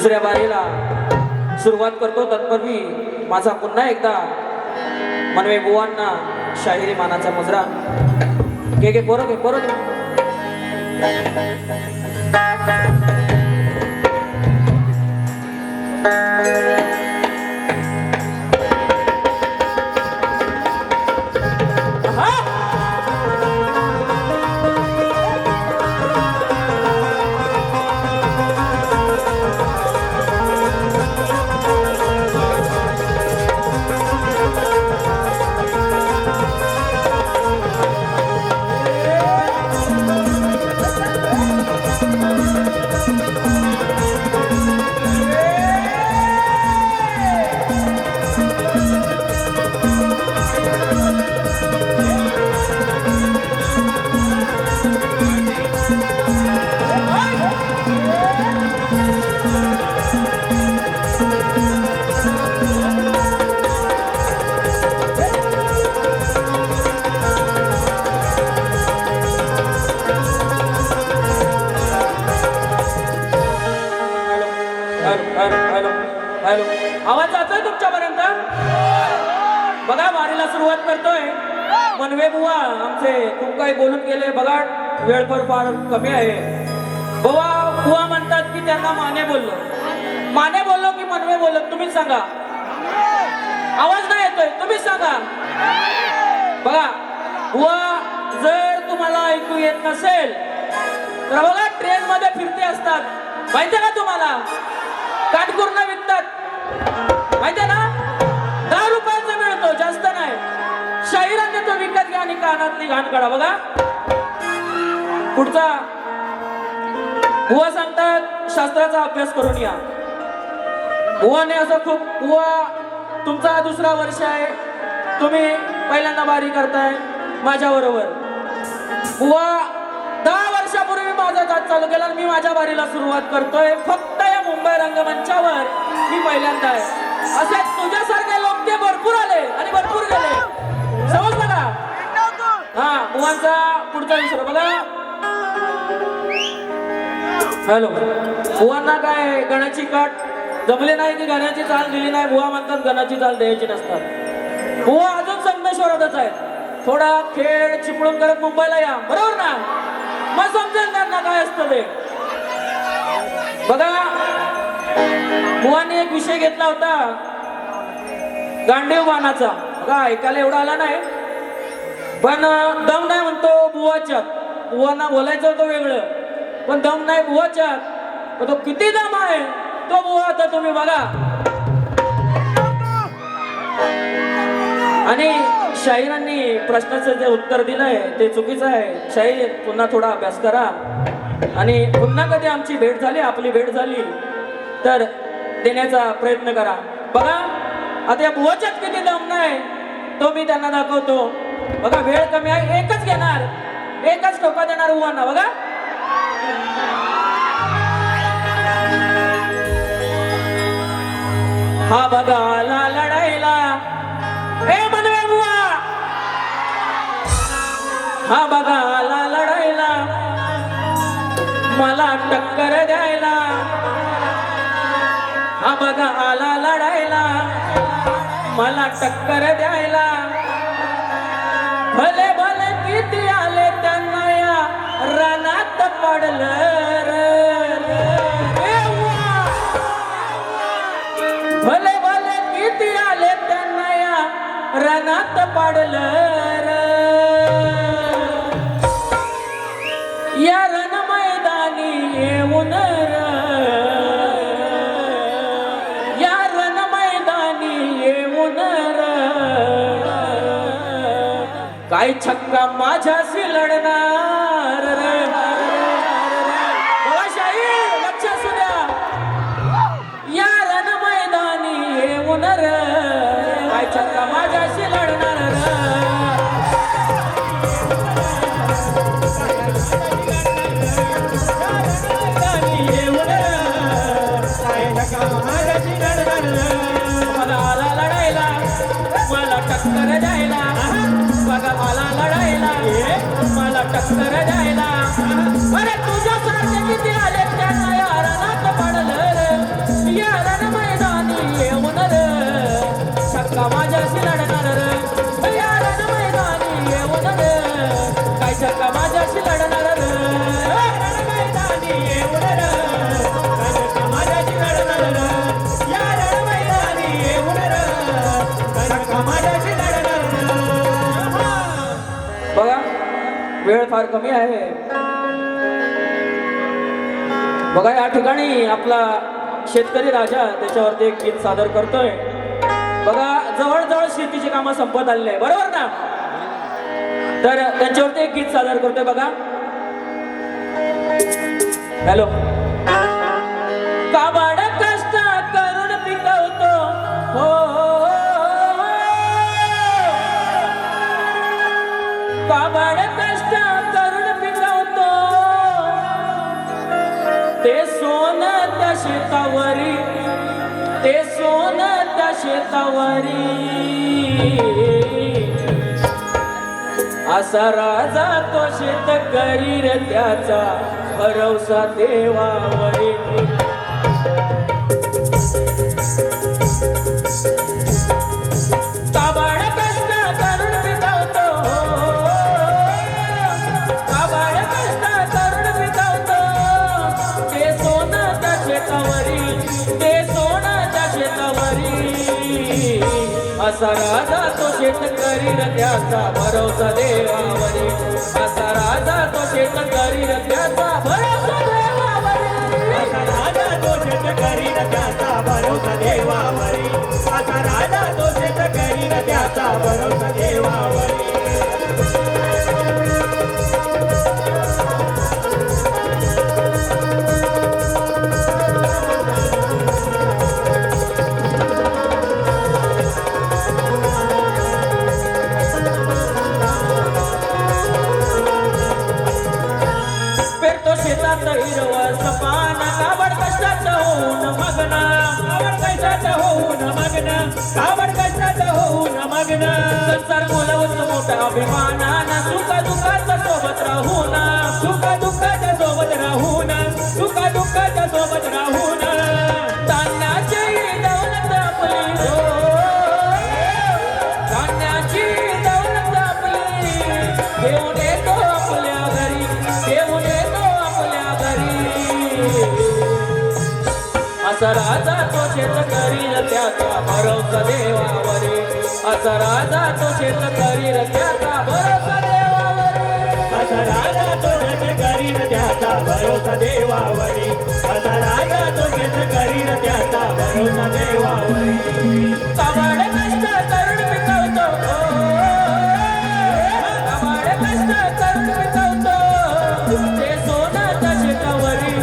दुसऱ्या बारीला सुरुवात करतो तत्पूर्वी माझा पुन्हा एकदा मनवे बुवांना शाहिरी मानाचा मुजरा घे पोरं घे हॅलो आवाज जातोय तुमच्यापर्यंत? बघा वारीला सुरुवात करतोय. मनवे बुवा आमचे खूप काही बोलून गेले बघा, वेळ पण फार कमी आहे. बुवा म्हणतात की त्यांना माने बोललो की मनवे बोललो, तुम्हीच सांगा. आवाज नाही येतोय, तुम्हीच सांगा. बघा बुवा, जर तुम्हाला ऐकू येत नसेल तर बघा ट्रेन मध्ये फिरते असतात, माहितीये का तुम्हाला? काटकुर्ना विकतात, माहितीये ना? 10 रुपयाचा मिळतो, जास्त नाही. शाहिरांनी तो विकत घ्या आणि कानातली घाण काढा. बघा पुढचा बुवा सांगतात शास्त्राचा अभ्यास करून या. बुवाने असं खूप, बुवा तुमचा दुसरा वर्ष आहे, तुम्ही पहिल्यांदा बारी करताय माझ्या बरोबर. बुवा 10 वर्षापूर्वी माझा जात चालू केला, मी माझ्या बारीला सुरुवात करतोय. फक्त या मुंबई रंगमंचावर मी पहिल्यांदा आहे. असे तुझ्यासारखे लोक ते भरपूर आले आणि भरपूर गेले, समजलं का? हा बुवांचा पुढचा विषय बघा. हॅलो, बुवांना काय गणाची काट जमले नाही की गाण्याची चाल दिली नाही. बुवा म्हणतात गणाची चाल द्यायची नसतात. बुवा अजून संगमेश्वरातच आहेत. थोडा खेळ चिपळून करत मुंबईला या, बरोबर ना? मग समजेल त्यांना काय असतं ते. बघा बुवांनी एक विषय घेतला होता गांडीव बाणाचा. बघा ऐकायला एवढा आला नाही, पण दम नाही म्हणतो बुवाच्यात. बुवांना बोलायचं होतं वेगळं, पण दम नाही बुवाच्यात. पण तो किती दम आहे तो बुवा आता तुम्ही बघा. आणि शाहिरांनी प्रश्नाचं जे उत्तर दिलंय ते चुकीचं आहे. शाहीर पुन्हा थोडा अभ्यास करा आणि पुन्हा कधी आमची भेट झाली, आपली भेट झाली तर देण्याचा प्रयत्न करा. बघा आता या बुवाच्यात किती दम नाही तो मी त्यांना दाखवतो. बघा वेळ कमी आहे, एकच घेणार, एकच ठोका देणार बुवांना. बघा हा बघा आला लढायला ए मनवे बुवा, हा बघा आला लढायला मला टक्कर द्यायला. हा बघा आला लढायला मला टक्कर द्यायला. भले भले किती आले त्यांना या रानात पडलं भले भले किती आले त्यांना या रानात पडलं. या रण मैदानी येऊन या रण मैदानी येऊन काय छक्का माझ्याशी लढणार. बघा शाहीर लक्ष असू द्या. या रण मैदानी येऊन काय छक्का माझ्याशी लढणार. मला आला लढायला मला टक्कर द्यायला. बघा मला लढायला मला टक्कर द्यायला. अरे तुझ्यासारखे किती आले त्यांना या रणात पडलं. फार कमी आहे. बघा या ठिकाणी आपला शेतकरी राजा त्याच्यावरती एक गीत सादर करतोय. बघा जवळजवळ शेतीची कामं संपत आलेली आहे, बरोबर ना? तर त्यांच्यावरती एक गीत सादर करतोय. बघा हॅलो. काबाड कष्ट करून पिकवतो हो, काबाड कष्ट करून पिकवतो ते सोनं त्या शेतावरी, ते सोनं त्या शेतावरी. असा राजा तो शेतकरी रे त्याचा भरवसा देवावरी. काबाड कष्ट करून पिकवतो, काबाड कष्ट करून पिकवतो ते सोनं त्या शेतावरी, ते सोनं त्या शेतावरी. असा राजा तो शेतकरी रे त्याचा भरवसा देवावरी. असा राजा तो शेतकरी रे त्याचा भरवसा देवावरी. असा राजा तो शेतकरी रे त्याचा भरवसा देवावरी. असा राजा तो शेतकरी रे त्याचा भरवसा देवावरी. शेतात हिरवं सपान काबड कष्टाचं होऊन मग्न, काबड कष्टाचं होऊन मग्न, काबड कष्टाचं होऊन मग्न. संसार बोलवत मोठा अभिमानानं सुख दुःखाच्या सोबत राहून, सुख दुःखाच्या सोबत राहून, सुख दुःखाच्या सोबत राहून. धान्याची दौलत आपली हो, धान्याची दौलत आपली घेऊन येतो आपल्या घरी, घेऊन येतो आपल्या घरी. असा राजा तो शेतकरी रे त्याचा भरवसा देवावरी. असा राजा तो शेतकरी रे त्याचा भरवसा देवावरी. असा राजा तो शेतकरी रे त्याचा भरवसा देवावरी. असा राजा तो शेतकरी रे त्याचा भरवसा देवावरी. काबाड कष्ट करून पिकवतो, काबाड कष्ट करून पिकवतो ते सोनं त्या शेतावरी,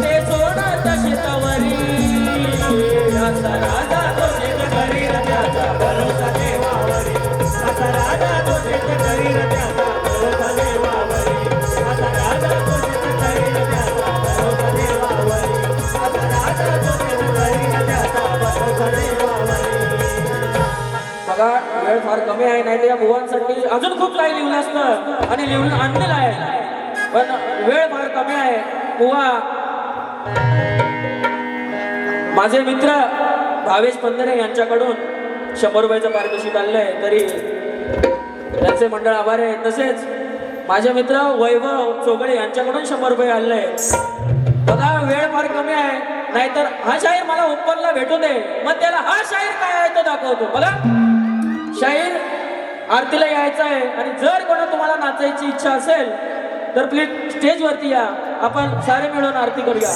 ते सोनं त्या शेतावरी. असा राजा तो शेतकरी रे त्याचा भरवसा देवावरी. असा राजा तो शेतकरी रे त्याचा भरवसा देवावरी. असा राजा तो शेतकरी रे त्याचा भरवसा देवावरी. असा राजा तो शेतकरी रे त्याचा भरवसा देवावरी. बघा वेळ फार कमी आहे, नाही तर या बुवांसाठी अजून खूप काही लिहिलं असतं आणि लिहून आणलेलं आहे, पण वेळ फार कमी आहे. बुवा माझे मित्र भावेश पंधरे यांच्याकडून 100 रुपयाचं पारितोषिक आणलंय, तरी त्यांचे मंडळ आभार आहे. तसेच माझे मित्र वैभव चोगळे यांच्याकडून 100 रुपये आणलंय. बघा वेळ फार कमी आहे, नाहीतर हा शाहीर मला ओपनला भेटू दे, मग त्याला हा शाहीर काय आहे तो दाखवतो. बघा शाहीर आरतीला यायचा आहे, आणि जर कोणा तुम्हाला नाचायची इच्छा असेल तर प्लीज स्टेजवरती या, आपण सारे मिळून आरती करूया.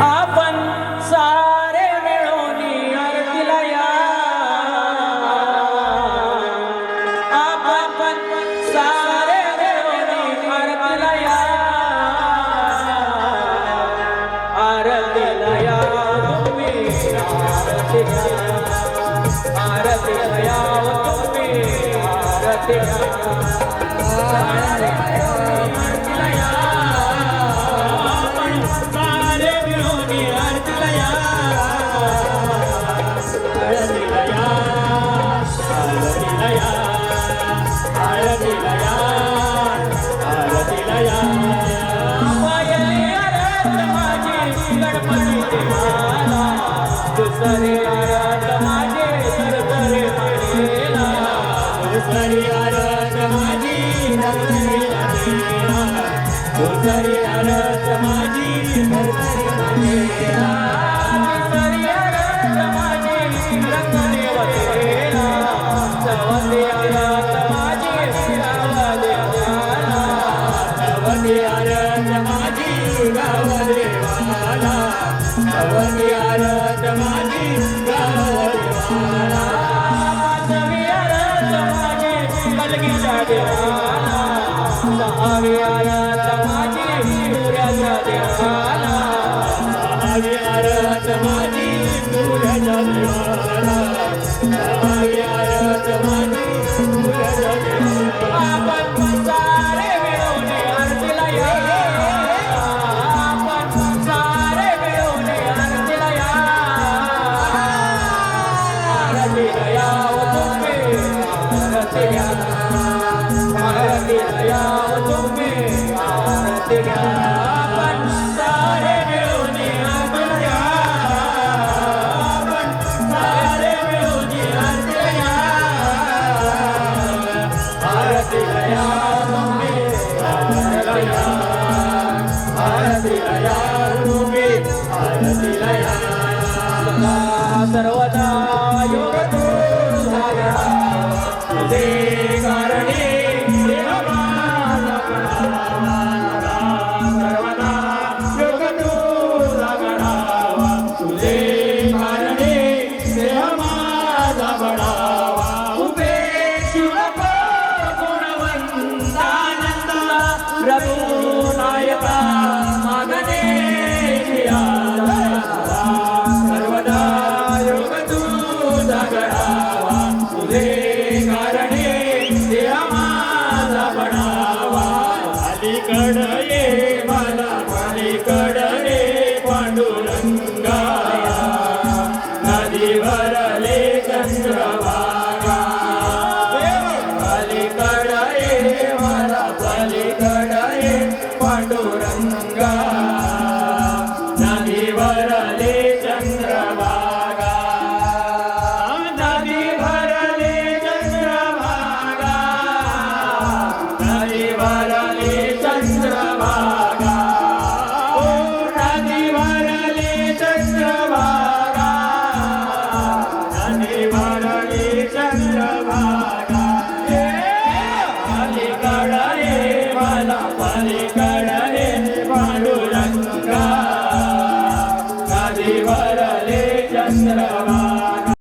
आपण सारे मिळून आरतीला या, आपण सारे मिळून आरतीला या, आरतीला या तुम्ही, आरतीला या तुम्ही, आरतीला दुसरे आराध माझे सरसरे मानेला, दुसरी आरत माझी धरतरी मानेला, दुसरी आरत माझी धरतरी मानेला, दुसरी आराध माझे देहाला सहाव्याला माझी सूर्याच्या देहाला हवी आरत माझी सूर्याच्या देवाला हवी आरत माझी सूर्याच्या देवाला आपण सारे मिळून आरतीला या आपण सारे मिळून आरतीला या आरतीला यावं तुम्ही आरती घ्या आरतीला यावं तुम्ही आरती घ्या आपण सारे मिळून आरतीला या आपण सारे मिळून आरतीला या आरतीला यावं तुम्ही आरतीला या आरतीला यावं तुम्ही आरतीला या सर्वदा योग तुझा तुझे कारणे देह माझा गणावा सर्वदा योग तुझा गणावा तुझे कारणे देह माझा गणावा उभे शिवप गुणवंतानंदा रघुनायका मागणे सर्वदा योग तुझा गणावा तुझे कारणे देह माझा बनावा अलीकड ये मला अलीकड ये पांडुरंगा नदी भरले चंद्रभागा अलीकड ये मला अलीकड ये पांडुरंगा नदी भरले चंद्रभागा नदी भरले चंद्रभागा नदी भरले चंद्रभागा ओ नदी भरले चंद्रभागा नदी भरले चंद्रभागा अलीकड ये मला अलीकड ये पांडुरंगा नदी भरले चंद्रभागा